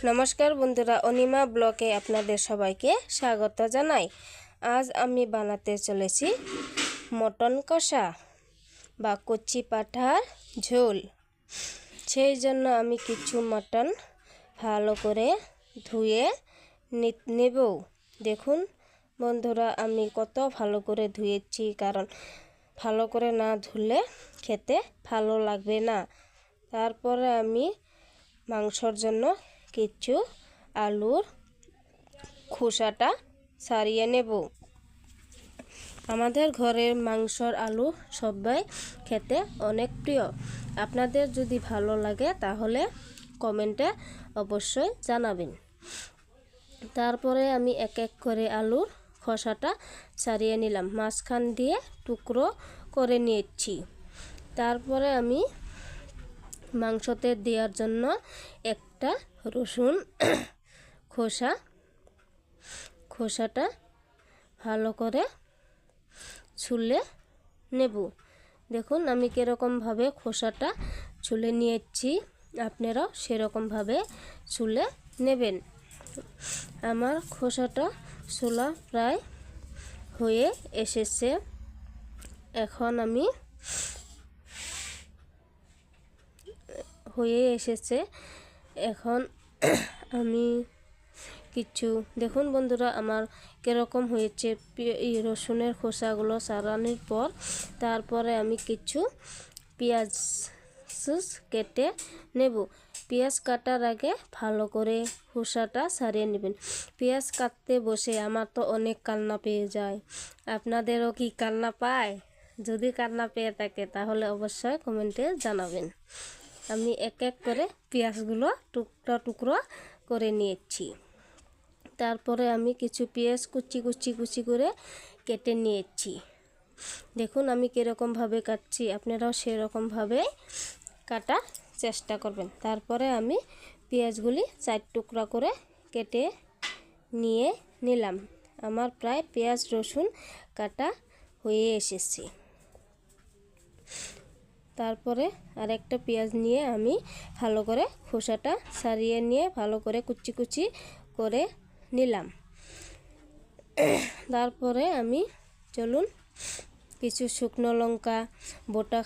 নমস্কার বন্ধুরা, অনিমা ব্লগে আপনাদের সবাইকে স্বাগত জানাই। আজ আমি বানাতে চলেছি মটন কষা বা কচি পাঁঠার ঝোল। সেই জন্য আমি কিছু মটন ভালো করে ধুয়ে নেব। দেখুন বন্ধুরা, আমি কত ভালো করে ধুয়েছি, কারণ ভালো করে না ধুলে খেতে ভালো লাগবে না। তারপরে আমি মাংসর জন্য কিছু আলুর খোসাটা ছাড়িয়ে নেব। আমাদের ঘরের মাংসর আলু সবাই খেতে অনেক প্রিয়। আপনাদের যদি ভালো লাগে তাহলে কমেন্টে অবশ্যই জানাবেন। তারপরে আমি এক এক করে আলুর খোসাটা ছাড়িয়ে নিলাম, মাঝখান দিয়ে টুকরো করে নিয়েছি। তারপরে আমি মাংসতে দেওয়ার জন্য একটা রসুন খোসাটা ভালো করে ছুলে নেব। দেখুন আমি কীরকমভাবে খোসাটা ছুলে নিয়েছি, আপনারাও সেরকমভাবে ছুলে নেবেন। আমার খোসাটা ছোলা প্রায় হয়ে এসেছে। এখন আমি কিছু দেখুন বন্ধুরা আমার কীরকম হয়েছে রসুনের খোসাগুলো ছাড়ানোর পর। তারপরে আমি কিছু পেঁয়াজ কেটে নেব। পেঁয়াজ কাটার আগে ভালো করে খোসাটা ছাড়িয়ে নেবেন। পেঁয়াজ কাটতে বসে আমার তো অনেক কান্না পেয়ে যায়। আপনাদেরও কি কান্না পায়? যদি কান্না পেয়ে থাকে তাহলে অবশ্যই কমেন্টে জানাবেন। আমি এক এক করে পেঁয়াজগুলো টুকরো টুকরো করে নিয়েছি। তারপরে আমি কিছু পেঁয়াজ কুচি করে কেটে নিয়েছি। দেখুন আমি কীরকমভাবে কাটছি, আপনারাও সেরকমভাবে কাটার চেষ্টা করবেন। তারপরে আমি পেঁয়াজগুলি 4 টুকরা করে কেটে নিলাম। আমার প্রায় পেঁয়াজ রসুন কাটা হয়ে এসেছে। তারপরে আরেকটা পেঁয়াজ নিয়ে আমি ভালো করে খোসাটা ছাড়িয়ে নিয়ে ভালো করে কুচি করে নিলাম। তারপরে আমি চলুন কিছু শুকনো লঙ্কা বোটা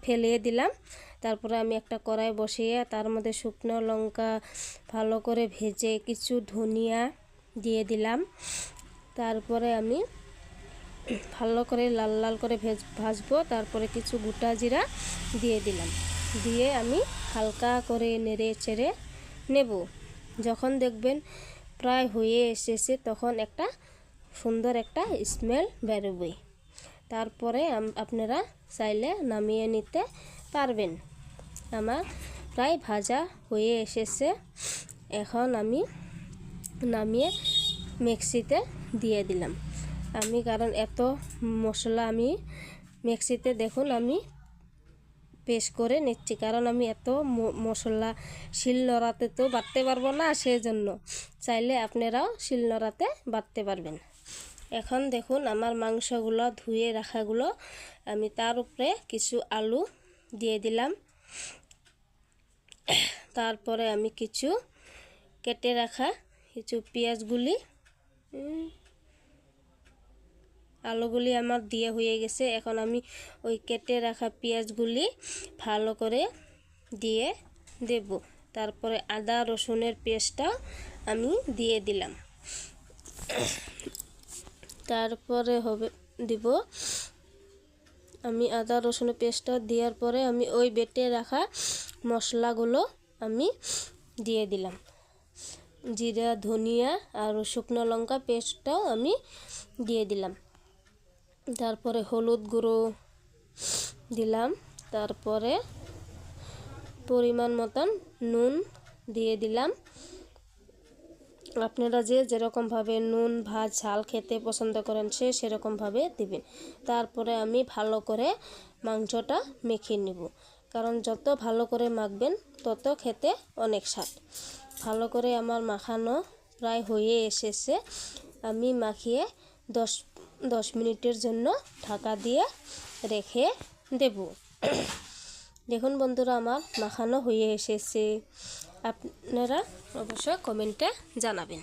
ফেলিয়ে দিলাম। তারপরে আমি একটা কড়াই বসিয়ে তার মধ্যে শুকনো লঙ্কা ভালো করে ভেজে কিছু ধনিয়া দিয়ে দিলাম। তারপরে আমি ভালো করে লাল করে ভাজবো। তারপরে কিছু গোটা জিরা দিয়ে দিলাম, দিয়ে আমি হালকা করে নেড়ে চেড়ে নেব। যখন দেখবেন প্রায় হয়ে এসেছে তখন একটা সুন্দর একটা স্মেল বেরোবে। তারপরে আপনারা চাইলে নামিয়ে নিতে পারবেন। আমার প্রায় ভাজা হয়ে এসেছে। এখন আমি নামিয়ে মিক্সিতে দিয়ে দিলাম। আমি কারণ এত মশলা আমি মিক্সিতে দেখুন আমি পেস্ট করে নিচ্ছি, কারণ আমি এত মশলা শিলনোড়াতে তো বাটতে পারবো না। সেই জন্য চাইলে আপনারাও শিলনোড়াতে বাটতে পারবেন। এখন দেখুন আমার মাংসগুলো ধুয়ে রাখাগুলো আমি তার উপরে কিছু আলু দিয়ে দিলাম। তারপরে আমি কিছু কেটে রাখা কিছু আলুগুলি আমার দিয়ে হয়ে গেছে। এখন আমি ওই কেটে রাখা পেঁয়াজগুলি ভালো করে দিয়ে দেব। তারপরে আদা রসুনের পেস্টটা আমি দিয়ে দিলাম। তারপরে দিব আমি আদা রসুনের পেস্টটা দেওয়ার পরে আমি ওই বেটে রাখা মশলাগুলো আমি দিয়ে দিলাম। জিরা ধনিয়া আর শুকনো লঙ্কা পেস্টটাও আমি দিয়ে দিলাম। তারপরে হলুদ গুঁড়ো দিলাম। তারপরে পরিমাণ মতন নুন দিয়ে দিলাম। আপনারা যেরকমভাবে নুন ভাত ঝাল খেতে পছন্দ করেন সেরকমভাবে দিবেন। তারপরে আমি ভালো করে মাংসটা মেখে নেব, কারণ যত ভালো করে মাখবেন তত খেতে অনেক স্বাদ। ভালো করে আমার মাখানো প্রায় হয়ে এসেছে। আমি মাখিয়ে 10 মিনিটের জন্য ঢাকা দিয়ে রেখে দেব। দেখুন বন্ধুরা, আমার মাখানো হয়ে এসেছে। আপনারা অবশ্যই কমেন্টে জানাবেন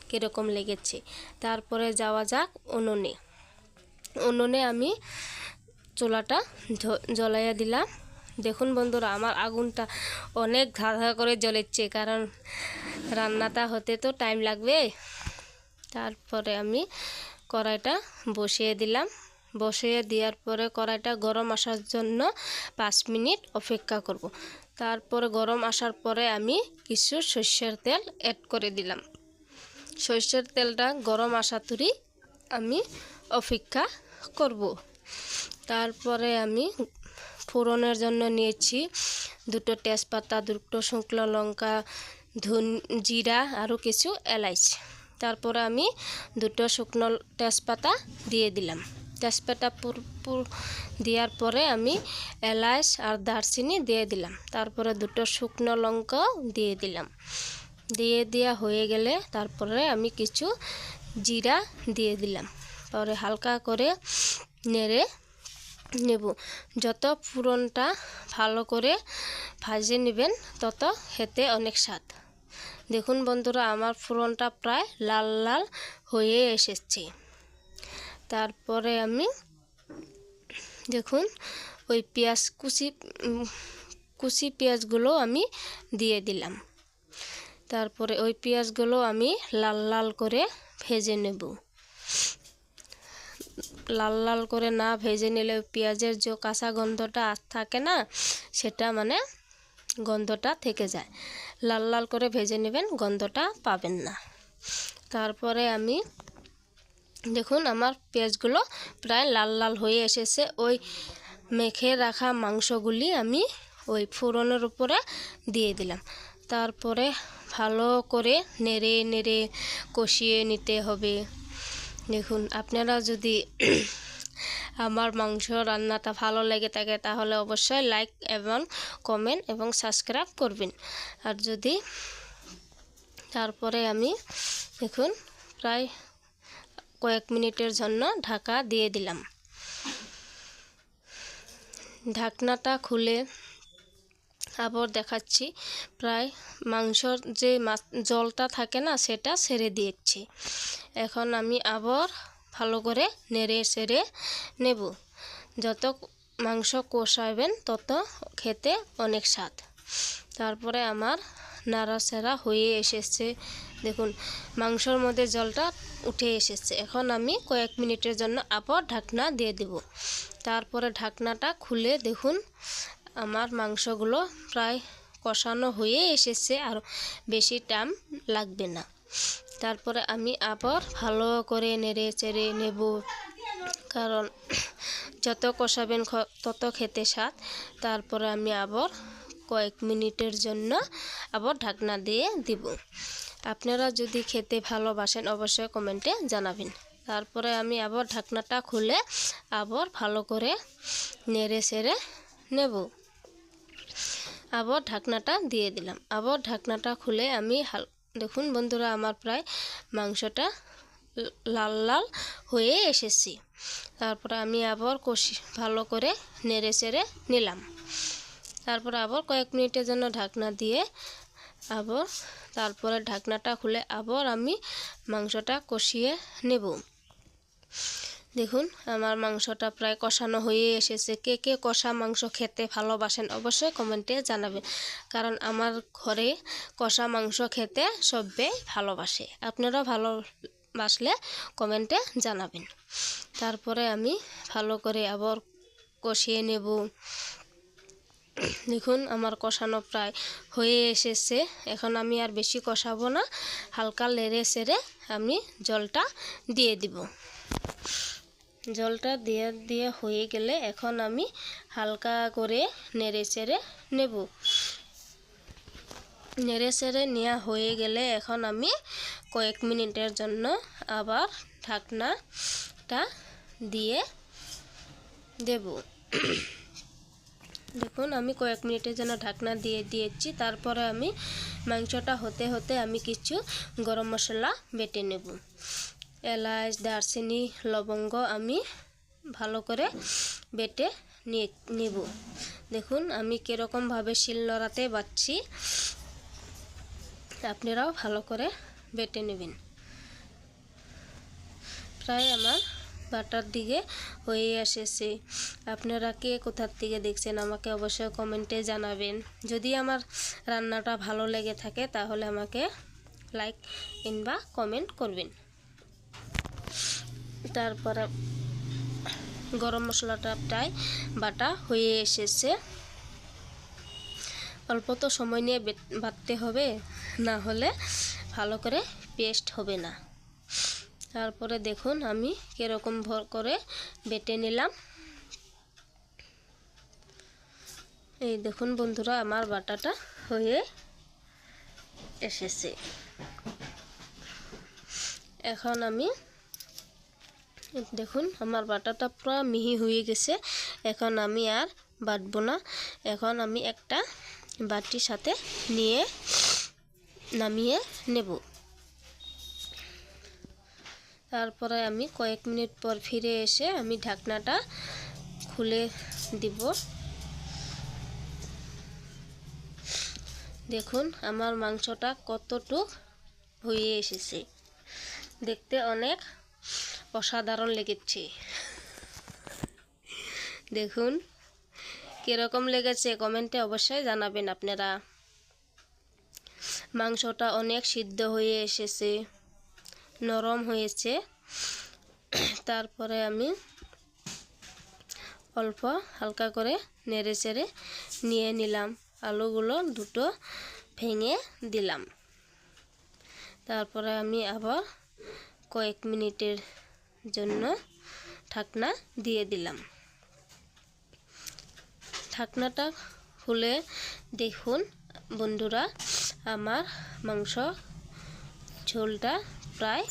কীরকম লেগেছে। তারপরে যাওয়া যাক উনুনে। উনুনে আমি চুলাটা জ্বলাইয়া দিলাম। দেখুন বন্ধুরা, আমার আগুনটা অনেক ধাঁ করে জ্বলেছে, কারণ রান্নাটা হতে তো টাইম লাগবে। তারপরে আমি কড়াইটা বসিয়ে দিলাম। বসিয়ে দেওয়ার পরে কড়াইটা গরম আসার জন্য 5 মিনিট অপেক্ষা করব। তারপরে গরম আসার পরে আমি কিছু সরষের তেল অ্যাড করে দিলাম। সরষের তেলটা গরম আসা তুরি আমি অপেক্ষা করব। তারপরে আমি ফোড়নের জন্য নিয়েছি 2টো তেজপাতা, 2টো শুকনো লঙ্কা, জিরা, আরও কিছু এলাচ। তারপরে আমি 2টো শুকনো তেজপাতা দিয়ে দিলাম। তেজপাতা দেওয়ার পরে আমি এলাচ আর দারচিনি দিয়ে দিলাম। তারপরে 2টো শুকনো লঙ্কাও দিয়ে দিলাম। দিয়ে দেওয়া হয়ে গেলে তারপরে আমি কিছু জিরা দিয়ে দিলাম। পরে হালকা করে নেড়ে নেব। যত ফোড়নটা ভালো করে ভাজে নেবেন তত খেতে অনেক স্বাদ। দেখুন বন্ধুরা, আমার ফোড়নটা প্রায় লাল লাল হয়ে এসেছে। তারপরে আমি দেখুন ওই কুচি পেঁয়াজগুলো আমি দিয়ে দিলাম। তারপরে ওই পেঁয়াজগুলো আমি লাল লাল করে ভেজে নেব। লাল লাল করে না ভেজে নিলে পেঁয়াজের যে কাঁচা গন্ধটা থাকে না, সেটা মানে গন্ধটা থেকে যায়। লাল লাল করে ভেজে নেবেন, গন্ধটা পাবেন না। তারপরে আমি দেখুন আমার পেঁয়াজগুলো প্রায় লাল লাল হয়ে এসেছে। ওই মেখে রাখা মাংসগুলি আমি ওই ফোড়নের উপরে দিয়ে দিলাম। তারপরে ভালো করে নেড়ে নেড়ে কষিয়ে নিতে হবে। দেখুন, আপনারা যদি আমার মাংস রান্নাটা ভালো লেগে থাকে তাহলে অবশ্যই লাইক এবং কমেন্ট এবং সাবস্ক্রাইব করবেন। আর যদি তারপরে আমি দেখুন প্রায় কয়েক মিনিটের জন্য ঢাকা দিয়ে দিলাম। ঢাকনাটা খুলে আবার দেখাচ্ছি, প্রায় মাংসর যে জলটা থাকে না সেটা ছেড়ে দিয়েছি। এখন আমি আবার ভালো করে নেড়ে চেড়ে নেব। যত মাংস কষাবেন তত খেতে অনেক স্বাদ। তারপরে আমার নাড়াচাড়া হয়ে এসেছে। দেখুন মাংসর মধ্যে জলটা উঠে এসেছে। এখন আমি কয়েক মিনিটের জন্য আবার ঢাকনা দিয়ে দেব। তারপরে ঢাকনাটা খুলে দেখুন আমার মাংসগুলো প্রায় কষানো হয়ে এসেছে, আর বেশি টাইম লাগবে না। তারপরে আমি আবার ভালো করে নেড়ে চেড়ে নেব, কারণ যত কষাবেন তত খেতে স্বাদ। তারপরে আমি আবার কয়েক মিনিটের জন্য আবার ঢাকনা দিয়ে দিব। আপনারা যদি খেতে ভালোবাসেন অবশ্যই কমেন্টে জানাবেন। তারপরে আমি আবার ঢাকনাটা খুলে আবার ভালো করে নেড়ে চেড়ে নেব। আবার ঢাকনাটা দিয়ে দিলাম। আবার ঢাকনাটা খুলে আমি দেখুন বন্ধুরা, আমার প্রায় মাংসটা লাল লাল হয়ে এসেছে। তারপরে আমি আবার ভালো করে নেড়ে চেড়ে নিলাম। তারপরে আবার কয়েক মিনিটের জন্য ঢাকনা দিয়ে তারপরে ঢাকনাটা খুলে আবার আমি মাংসটা কষিয়ে নেব। দেখুন আমার মাংসটা প্রায় কষানো হয়ে এসেছে। কে কে কষা মাংস খেতে ভালোবাসেন অবশ্যই কমেন্টে জানাবেন, কারণ আমার ঘরে কষা মাংস খেতে সবাই ভালোবাসে। আপনারা ভালোবাসলে কমেন্টে জানাবেন। তারপরে আমি ভালো করে আবার কষিয়ে নেব। দেখুন আমার কষানো প্রায় হয়ে এসেছে। এখন আমি আর বেশি কষাবো না, হালকা নেড়ে চেড়ে আমি জলটা দিয়ে দিব। জলটা দিয়ে হয়ে গেলে এখন আমি হালকা করে নেড়ে চেড়ে নেব। নেড়ে চেড়ে নেওয়া হয়ে গেলে এখন আমি কয়েক মিনিটের জন্য আবার ঢাকনাটা দিয়ে দেব। দেখুন আমি কয়েক মিনিটের জন্য ঢাকনা দিয়ে দিয়েছি। তারপরে আমি মাংসটা হতে হতে আমি কিছু গরম মশলা বেটে নেব। এলাচ, দারচিনি, লবঙ্গ আমি ভালো করে বেটে নেব। দেখুন আমি কীরকমভাবে শিলনোড়াতে বাটছি, আপনারাও ভালো করে বেটে নেবেন। প্রায় আমার বাটার দিকে হয়ে এসেছে। আপনারা কে কোথার থেকে দেখছেন আমাকে অবশ্যই কমেন্টে জানাবেন। যদি আমার রান্নাটা ভালো লেগে থাকে তাহলে আমাকে লাইক কিংবা কমেন্ট করবেন। তারপরে গরম মশলাটা প্রায় বাটা হয়ে এসেছে। অল্প তো সময় নিয়ে বাটতে হবে, না হলে ভালো করে পেস্ট হবে না। তারপরে দেখুন আমি কীরকম ভর করে বেটে নিলাম। এই দেখুন বন্ধুরা আমার বাটাটা হয়ে এসেছে। এখন আমি দেখুন আমার বাটাটা পুরো মিহি হয়ে গেছে। এখন আমি আর বাটবো না। এখন আমি একটা বাটির সাথে নিয়ে নামিয়ে নেব। তারপরে আমি কয়েক মিনিট পর ফিরে এসে আমি ঢাকনাটা খুলে দিব। দেখুন আমার মাংসটা কতটুক হয়ে এসেছে, দেখতে অনেক অসাধারণ লেগেছে। দেখুন কীরকম লেগেছে কমেন্টে অবশ্যই জানাবেন আপনারা। মাংসটা অনেক সিদ্ধ হয়ে এসেছে, নরম হয়েছে। তারপরে আমি অল্প হালকা করে নেড়ে চেড়ে নিয়ে নিলাম। আলুগুলো দুটো ভেঙে দিলাম। তারপরে আমি আবার কয়েক মিনিটের জন্য ঢাকনা দিয়ে দিলাম। ঢাকনাটা খুলে দেখুন বন্ধুরা আমার মাংস ঝোলটা প্রায়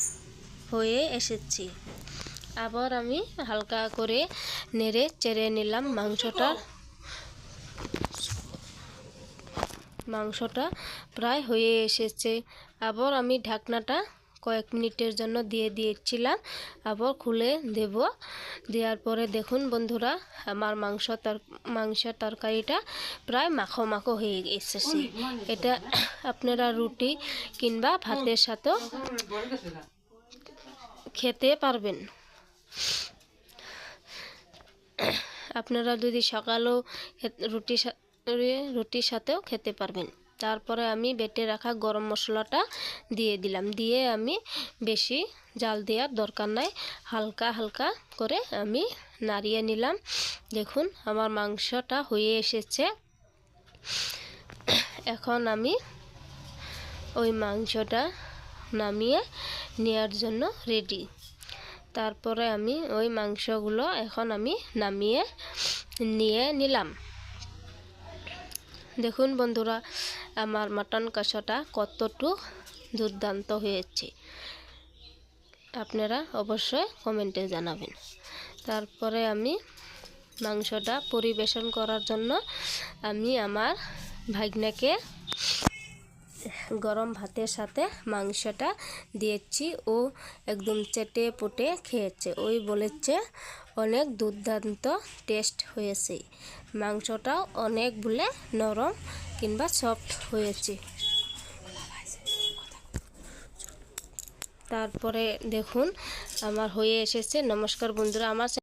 হয়ে এসেছে। আবার আমি হালকা করে নেড়ে চেড়ে নিলাম। মাংসটা প্রায় হয়ে এসেছে। আবার আমি ঢাকনাটা কয়েক মিনিটের জন্য দিয়ে দিয়েছিলাম, আবার খুলে দেব। দেওয়ার পরে দেখুন বন্ধুরা আমার মাংসের তরকারিটা প্রায় মাখো মাখো হয়ে এসেছে। এটা আপনারা রুটি কিংবা ভাতের সাথেও খেতে পারবেন। আপনারা যদি সকালেও রুটির সাথেও খেতে পারবেন। তারপরে আমি বেটে রাখা গরম মশলাটা দিয়ে দিলাম। দিয়ে আমি বেশি জাল দেওয়ার দরকার নাই, হালকা হালকা করে আমি নাড়িয়ে নিলাম। দেখুন আমার মাংসটা হয়ে এসেছে। এখন আমি ওই মাংসটা নামিয়ে নেওয়ার জন্য রেডি। তারপরে আমি ওই মাংসগুলো এখন আমি নামিয়ে নিয়ে নিলাম। দেখুন বন্ধুরা আমার মাটন কষাটা কতটুকু দুর্দান্ত হয়েছে, আপনারা অবশ্যই কমেন্টে জানাবেন। তারপরে আমি মাংসটা পরিবেশন করার জন্য আমি আমার ভাগ্নেকে গরম ভাতের সাথে মাংসটা দিয়েছি। ও একদম চেটে পুটে খেয়েছে। ওই বলেছে অনেক দুর্দান্ত টেস্ট হয়েছে, মাংসটাও অনেক বলে নরম কিংবা সফট হয়েছে। তারপরে দেখুন আমার হয়ে এসেছে। নমস্কার বন্ধুরা, আমার